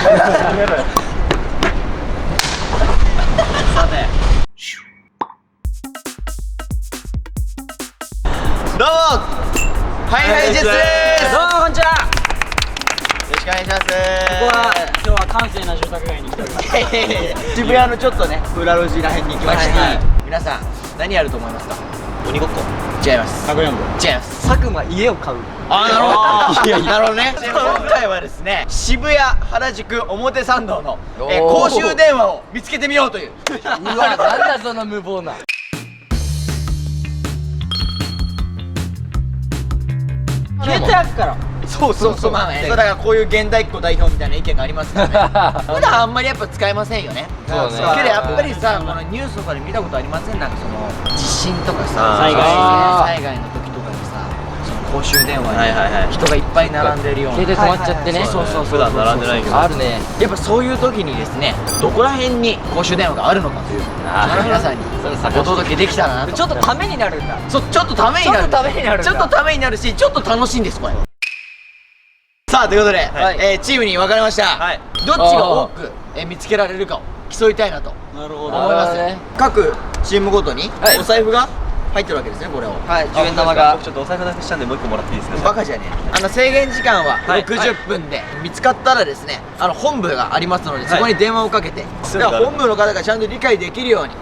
さてどうもハイハイジェスです。どうもこんにちは。よろしくお願いします。ここは今日は閑静な住宅街に来ております。渋谷のちょっとね裏路地らへんに行きまして、はいはい、皆さん何やると思いますか？鬼ごっこ。違います。かぐやんぼ。違います。佐久間家を買う。なるほど。なるほどね。今回はですね、渋谷、原宿、表参道の公衆電話を見つけてみようという。うわ、なんだその無謀な。消えてやっから。そうそうそう。まあね。だからこういう現代っ子代表みたいな意見がありますからね。普段あんまりやっぱ使えませんよね。そうね。けどやっぱりさ、このニュースとかで見たことありません？なんかその地震とかさ、災害の時とかにさ、その公衆電話に人がいっぱい並んでるような。携帯止まっちゃってね。そうそうそう。普段並んでないけど。あるね。やっぱそういう時にですね、どこら辺に公衆電話があるのかという皆さんにお届けできたらなと。ちょっとためになるんだ。そう、ちょっとためになる。ちょっとためになる。ちょっとためになるし、ちょっと楽しいんですこれ。さあということで、チームに分かれました。どっちが多く見つけられるかを競いたいなと思います。各チームごとにお財布が入ってるわけですね。これを10円玉が。ちょっとお財布なくしたんでもう一個もらっていいですか？バカじゃねえ。制限時間は60分で、見つかったらですね、本部がありますので、そこに電話をかけて、本部の方がちゃんと理解できるように。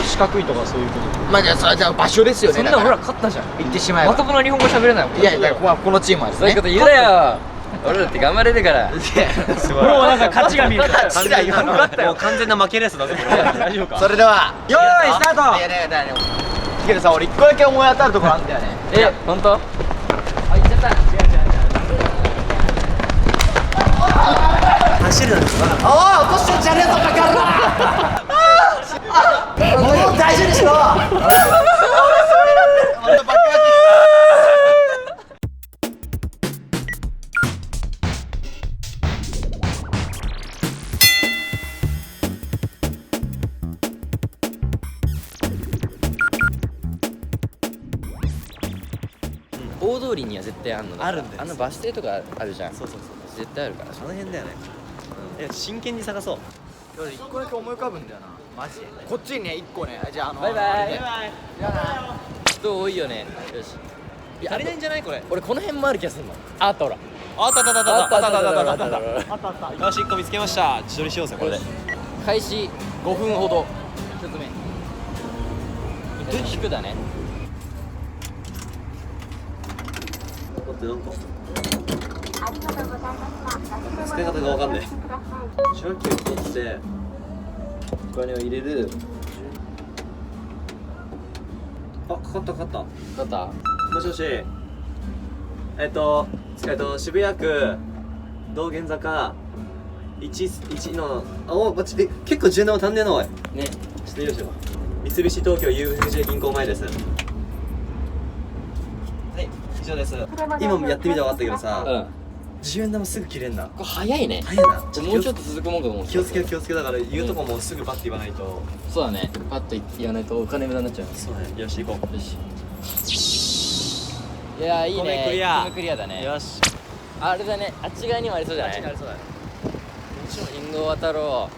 四角いとかそういうこと。まあじゃあそれじゃ場所ですよね。そんなほら勝ったじゃん。言ってしまえば。まともな日本語喋れないもん。いやいや、このチームはですね。そういうこと言うなよ。俺だって頑張れるから。すごい。もうなんか勝ちが見える。勝ちだ今の。もう完全な負けレースだぜこれ。大丈夫か？それでは用意スタート。いやねだね。けどさ、俺一個だけ思い当たるところあんだよね。本当？あ、行っちゃった。走るの。おい、落としてんじゃねえぞバカ野郎。もう大事にしろ。大通りには絶対あるの。あるんだよ。バス停とかあるじゃん。そうそうそう。絶対あるから。その辺だよね。真剣に探そう。一個だけ思い浮かぶんだよな。マジで。こっちにね一個ね。じゃあバイバイ。じゃあな。人多いよね。よし。足りないんじゃないこれ？俺この辺もある気がするの。あったほら。あったあったあったあったあったあったあったあった。よし1個見つけました。自撮りしようぜこれで。開始5分ほど。1つ目。引くだね。待ってなんか使い方がわかんない。受話器を取ってお金を入れる。あ、かかったかかった。かかった？もしもし。渋谷区道玄坂1の結構10年は足んねえなおい。ね。ちょっとよいしょ。三菱東京 UFJ 銀行前です。はい、以上です。今もやってみたら分かったけどさ、10円玉すぐ切れんだ。これ早いね。早いな。もうちょっと続くもんかと思う。気をつけだから言うとこもすぐパッて言わないと。そうだね。パッと言わないとお金無駄になっちゃう。そうね。よし行こう。よし。いやいいね。クリア。クリアだね。よし。あれだね。あっち側にもありそうじゃない？ありそうだね。信号渡ろ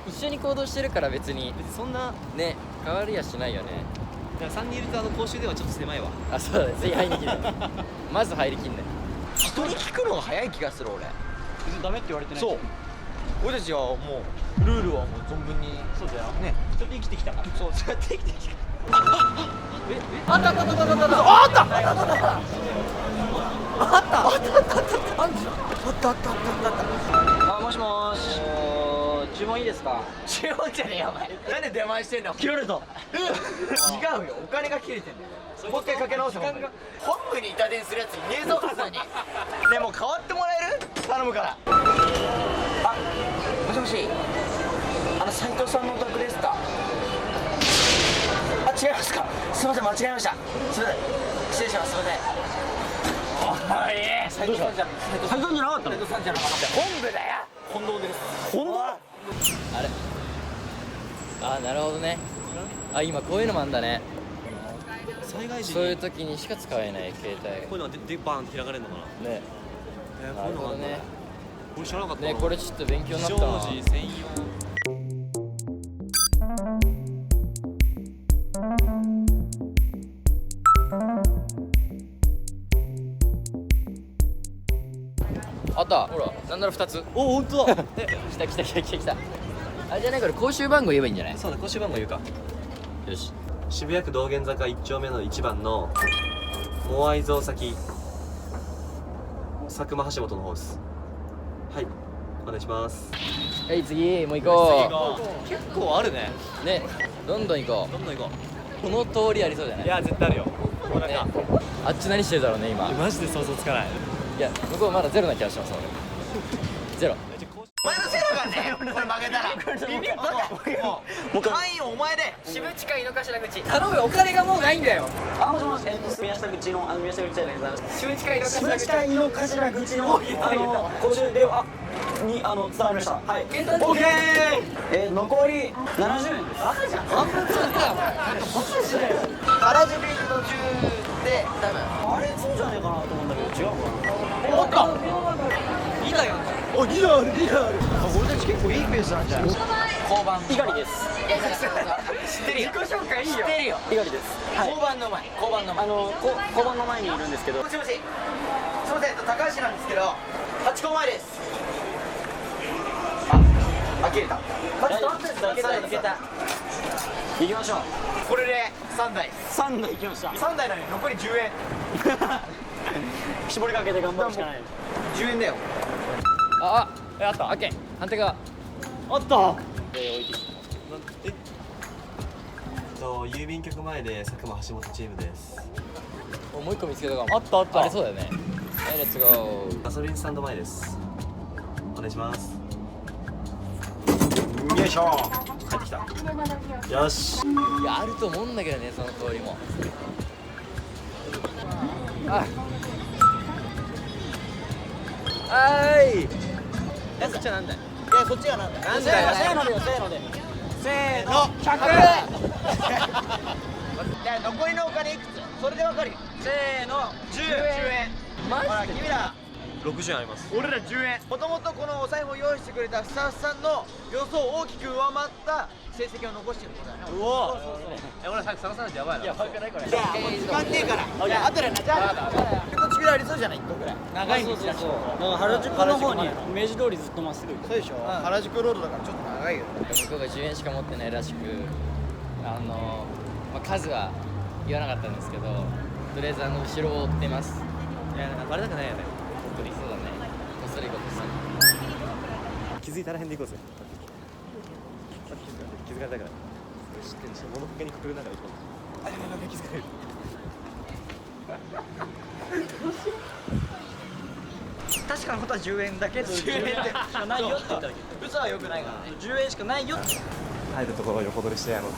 う。一緒に行動してるから別にそんなね変わりやしないよね。3人いると公衆電話ちょっと狭いわ。あ、そうだね。ぜひ入りきる。まず入りきんね。人に聞くのが早い気がする俺。別にダメって言われてない。そう。俺たちはもうルールはもう存分に。そうだよ。ね。ちょっと生きてきたから。そう、そうやって生きてきた。あったあったあったあったあったあったあったあ、もしもーし。注文いいですか？注文じゃねえよお前。なんで出前してんの？切られた。違うよ、お金が切れてんだよ。もう一回かけ直して。本部に板伝するやついねえぞ普通に。ねえもう変わってもらえる？頼むから。あ、もしもし。斉藤さんのお宅ですか？あ、違いますか。すみません、間違えました。すみません、失礼します。すみません。おい、斉藤さんじゃなかったの？斉藤さんじゃなかった。本部だよ。近藤です。近藤？あれ。あ、なるほどね。あ、今こういうのもあんだね。災害時にそういう時にしか使えない携帯。こういうのはでバーンって開かれるのかな。ね。こういうのがあるんだね。これ知らなかったね、これちょっと勉強になったな。非常時専用。あった。ほら、なんなら2つ。お、本当だ。来た来た来た来た来た。あれじゃない、これ公衆番号言えばいいんじゃない？そうだ、公衆番号言うか。よし。渋谷区道玄坂1丁目の1番のモアイ像先佐久間橋本の方です。はい、お願いします。はい、次もう行こ結構あるね。う。ね、どんどん行こどんどん行こう。この通りありそうじゃなう。い？いや、絶対あるよ。もうなんねか、あっち何してるだろうね、今。マジで想像つかない。いや、向こうまだゼロな気がします、俺。ゼロ。お前のせいだからね、俺これ負けたらビビったもう範囲をお前で渋地か井の頭口。頼むよ、お金がもうないんだよ。あ、もしもし、宮下口の、宮下口じゃないです。渋地か井の頭口。渋地会の頭口の、公衆電話に、伝わりました。はい。オッケー。残り70円です。バカじゃん。半分使ったよ。原宿行く途中で多分あれ、そうじゃねえかなと思うんだけど、違うかな。おっと2台ある。お、2台ある、2台ある。俺たち結構いいペースなんじゃない？交番猪狩です。知ってるよ。自己紹介いいよ。知ってるよ。猪狩です。はい。交番の前、交番の前。交番の前にいるんですけど。もしもし。すいません、高橋なんですけど、ハチ公前です。あ、切れた。いけた。行きましょう。これで3台。 3台行きました。 3台なのに残り10円。絞りかけて頑張るしかない。 10円だよ。あ、あった。オッケー。反対側。あった。なん郵便局前で佐久間橋本チームです。お、もう一個見つけたかも。あったあったあれそうだよね。はい、レッツゴー。ガソリンスタンド前です。お願いします。よいしょ。帰ってきた。よし。いや、あると思うんだけどね、その通りも。あい。やつちゃなんだよ。いや、そっちがなんだよ。なんだよ。せーのでよ、せーので。せーの。100。じゃあ残りのお金いくつ？それでわかるよ。せーの。10円。マジでほら、君ら。 60円あります。俺ら10円。もともとこのお財布を用意してくれたスタッフさんの予想を大きく上回った成績を残してるってことだよね。うお。俺さっき探さないとやばいな。いや、悪くないこれ。じゃあもう時間ねえから。じゃあ後でな。じゃあこっちぐらいありそうじゃない？1個ぐらい。長い道だし。原宿の方に明治通りずっとまっすぐ行く。そうでしょ。原宿ロードだからちょっと長いよ。向こうが10円しか持ってないらしく、まあ、数は言わなかったんですけど、とりあえず後ろを追ってます。いや、バレたくないよね。本当にそうだね。こっそりこっそり。気づいたら変でいこうぜ。気づかれたから。知ってるし、物陰に隠れながら行こう。あ、やばい、気づかれる。確かなことは10円だけど10円ってしかないよって言っただけ。嘘はよくないからね。10円しかないよって。入るところを横取りしてやろう。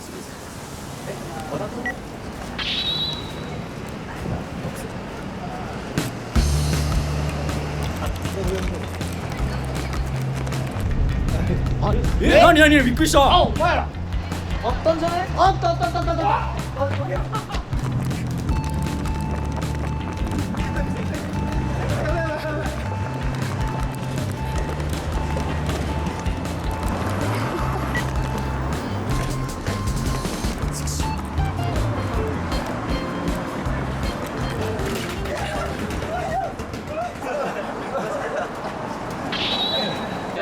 何びっくりした。あ、お前らあったんじゃない？あったあったあったあったあった。あ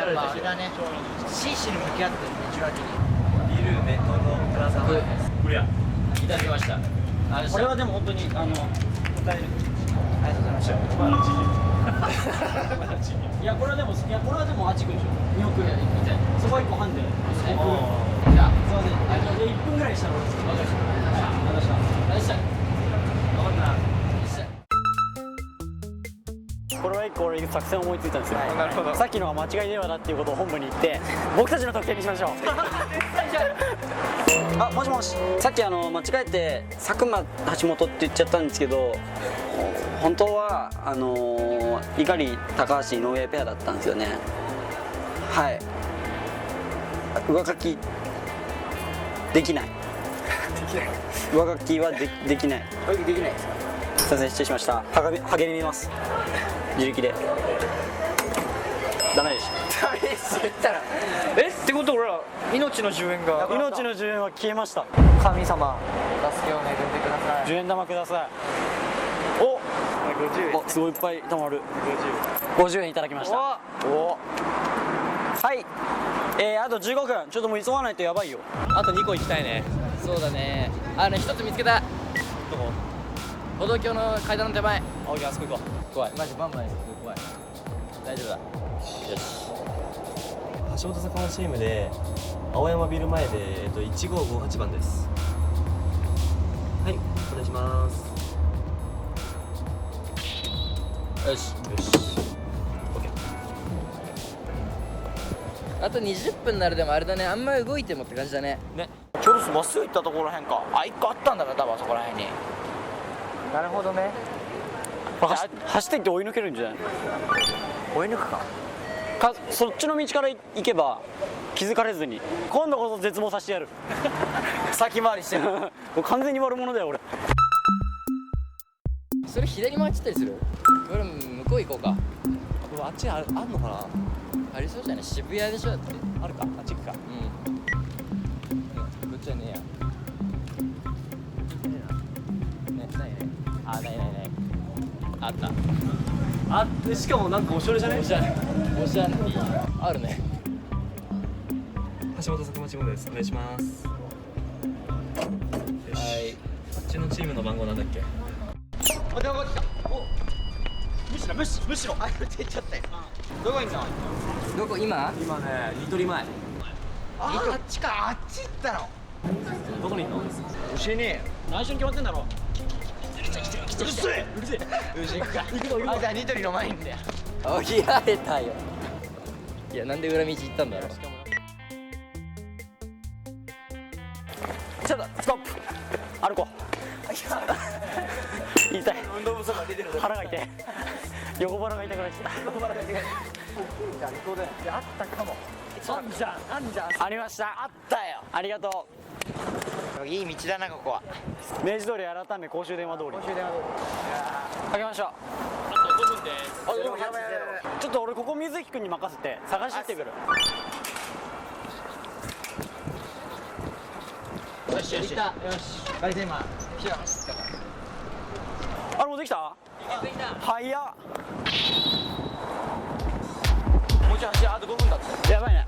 れだね。真摯に向き合ってるね、受話器に。ビルメトロプラザ前です。これや。いただきました。これはでも本当に答える。ありがとうございました。お前の知事。いやこれはでもあっち行くでしょ。見送る。そこは1個半で。じゃあ、すいません。じゃあ1分ぐらいしたら俺です。わかりました。よっしゃ。よっしゃ。分かったな。よっしゃ。これは1個俺作戦を思いついたんですよ。なるほど。さっきのは間違い電話だっていうことを本部に言って僕たちの得点にしましょう。あ、もしもし。さっき間違えて佐久間橋本って言っちゃったんですけど、本当は猪狩高橋井上ペアだったんですよね。はい。上書きできない。上書きはできない。できないですか？すいません、失礼しました。励みます。自力で。ダメでしダメです言ったらた。ってこと俺ら命の10円が命の10円は消えました。神様助けを恵んでください。 10円玉ください。お50円すごいいっぱい貯まる。50円いただきました。おはいあと15分。ちょっともう急がないとやばいよ。あと2個行きたいね。そうだね。一つ見つけた。どこ？歩道橋の階段の手前。あ、オッケー、あそこ行こ怖い、マジバンバンです怖い。大丈夫だ。よし。う。橋本坂のチームで青山ビル前で1558番です。はい、お願いします。よし。よし。オッケー。あと20分になる。でもあれだね、あんま動いてもって感じだね。ね。ちょうどまっすぐ行ったところへんか。あ、1個あったんだな、多分あそこらへんに。なるほどね。走っていって追い抜けるんじゃない？追い抜くか。そっちの道から行けば気づかれずに今度こそ絶望させてやる。先回りしてる。もう完全に悪者だよ俺。それ左回っちゃったりする？これ向こう行こうか。これあっちあんのかな？ありそうじゃない？渋谷でしょだって。あるか、あっち行くか。うん。こっちはねえや。ね、ないね。あ、ないないない。あった。あ、でしかもなんかおしゃれじゃね？おしゃれ。おしゃれ。あるね。橋本坂町号です。お願いします。よし。はい。あっちのチームの番号なんだっけ？あ、電話来た。むしろあ、出ちゃったよ。どこにいんの？どこ今？今ね、ニトリ前。あっちか。あっち行ったの。どこにいんの？教えねえよ。内緒に決まってんだろ。うるせえ。よし行くか。あ、じゃあニトリの前にいんだよ。おぎられたよ。いや、なんで裏道行ったんだろう。ちょっとストップ。歩こう。痛い。運動不足が出てる。腹が痛い。横腹が痛くなっちゃった。あったかも。あんじゃん。ありました。あったよ。ありがといい道だなここは。う。明治通り改め公衆電話通り。かけましょう。あと5分です。あ、でもやばいやばい。ちょっと俺ここ水木くんに任せて探してってくる。よしよし。よし。あれで今火が走ったから。あれもうできた？早っ。もうちょい走る。あと5分だって。やばいね。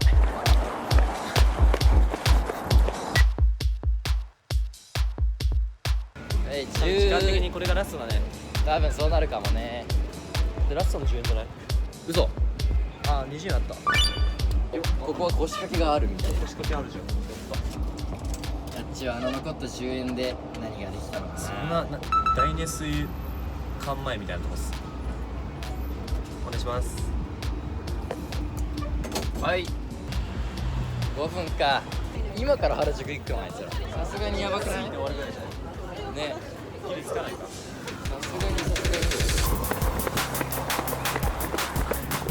時間的にこれがラストだね。多分そうなるかもね。でラストの10円じゃない？嘘。あ、20円あった。ここは腰掛けがあるみたいな。腰掛けあるじゃん。あっちは残った10円で何ができたのかな。そんな大熱水缶前みたいなとこっす。お願いします。はい5分か。今から原宿行くのあいつら。さすがにやばくない？ね。切りつかないか。さすがに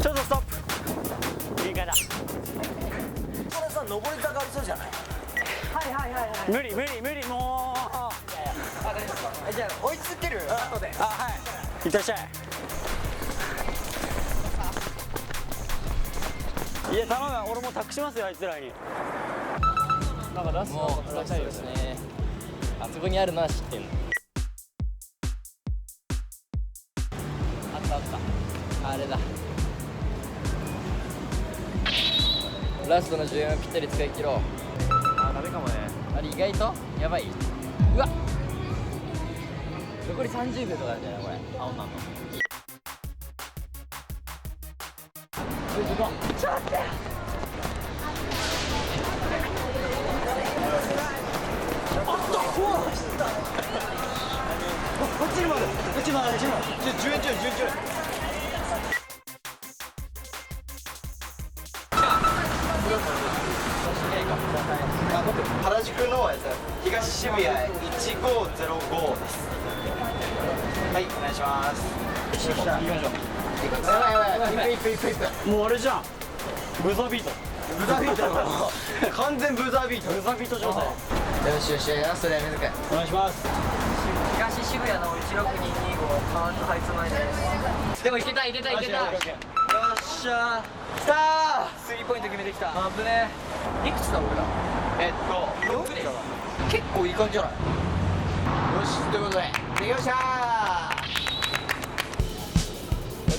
ちょっとストップ。限界だ。これさ、上り坂ありそうじゃない？無理もう。じゃあ追いつける？後で。あ、はい。いってらっしゃい。いや頼む、俺もう託しますよあいつらに。なんか出すもうそうですね。あそこにあるのは知ってんの。あったあった。あれだ。ラストの10円をぴったり使い切ろう。あ、ダメかもね。あれ意外とやばい。うわ残り30秒とかなんじゃないこれ。青なの。ちょっと待って。こっちにもある。こっちもある。10円ちょい。原宿の東渋谷1505です。はい、お願いします。行きましょう。やばい。もうあれじゃん。ブザービート。ブザービートだ。完全ブザービート。ブザービート状態。よし、ラストでやめとけ。お願いします。東渋谷の16225川津ハイツ前です。でも行けた。よし。しゃきたー。スリーポイント決めてきた。危ねいくつだ俺ら。4です。結構いい感じじゃない。よし、ということでできましたー。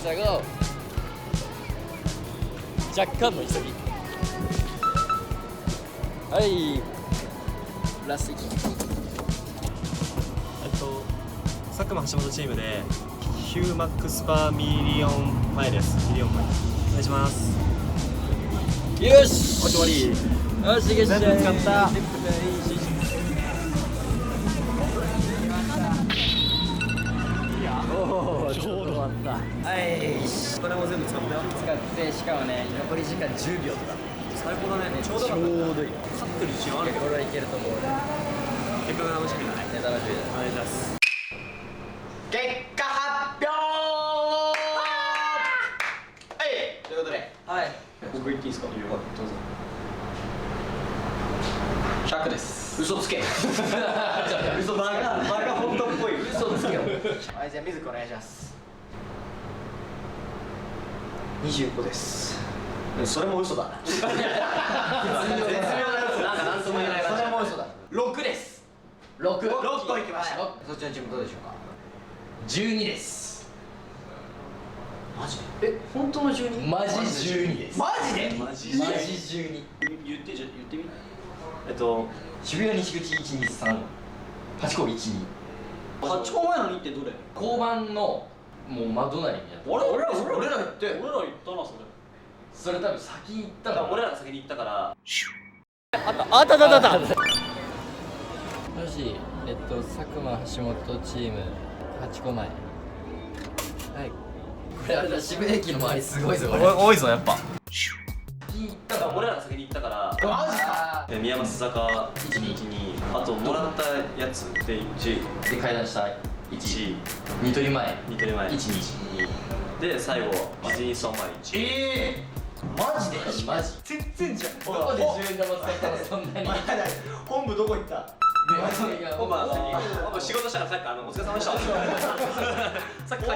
じゃあゴー。若干の急ぎ。はいラスト佐久間橋本チームでヒューマックスパーミリオン前です。ミリオン前お願いします。よし終わり。よしいけっしゃい。全部使ったおおちょうど終わった。はいこれも全部使ったよ。使ってしかもね残り時間10秒とか最高だね。ちょうどちょうどいい。勝ってる自信あるけどこれはいけると思う。結果が楽しみだね。ネタ楽しみだ。お願いします。結果発表はいということではい僕言っていいですか。どうぞ。100です。嘘つけ嘘バカ本当っぽい嘘つけよ。はいじゃあ水子お願いします。25です。それも嘘だ。絶妙な嘘。なんかなんとも言えない。それも嘘だ。6です。6個いきました。そっちのチームどうでしょうか。12です。マジ？本当の 12？ マジ12です。マジで？マジマジ12。言ってみ。渋谷西口123ハチ公12。ハチ公前の2ってどれ？交番のもう真隣にある。俺ら言って。俺ら言ったなそれ。それ多分先に行ったの。俺らが先に行ったから。あったよし、佐久間橋本チーム8個前。はい。これあれだ、渋谷駅の周りすごいぞこれ。多いぞやっぱ。先に行ったの。俺らが先に行ったから。マジか。宮益坂122あともらったやつで1で階段下1。1ニトリ前似てる前1、2。で最後ディズニーストア前1。マジで？マジ。全然じゃん。どこで10円玉使ったのそんなに。本部どこ行った？本番仕事したら帰ったお疲れ様でした。さっき帰った。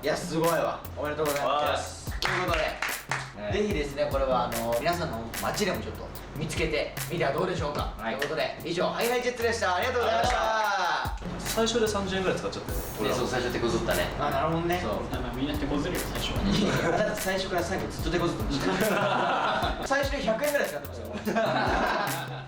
いやすごいわ。おめでとうございます。ということで、ぜひですねこれは皆さんの街でもちょっと見つけてみてはどうでしょうか。ということで以上ハイハイジェットでした。ありがとうございました。最初で30円ぐらい使っちゃったよ。そう最初手こずったね。あなるほどね。そう。みんな手こずるよ最初は。だって最初から最後ずっと手こずってました。最初に100円ぐらい使ってましたよ。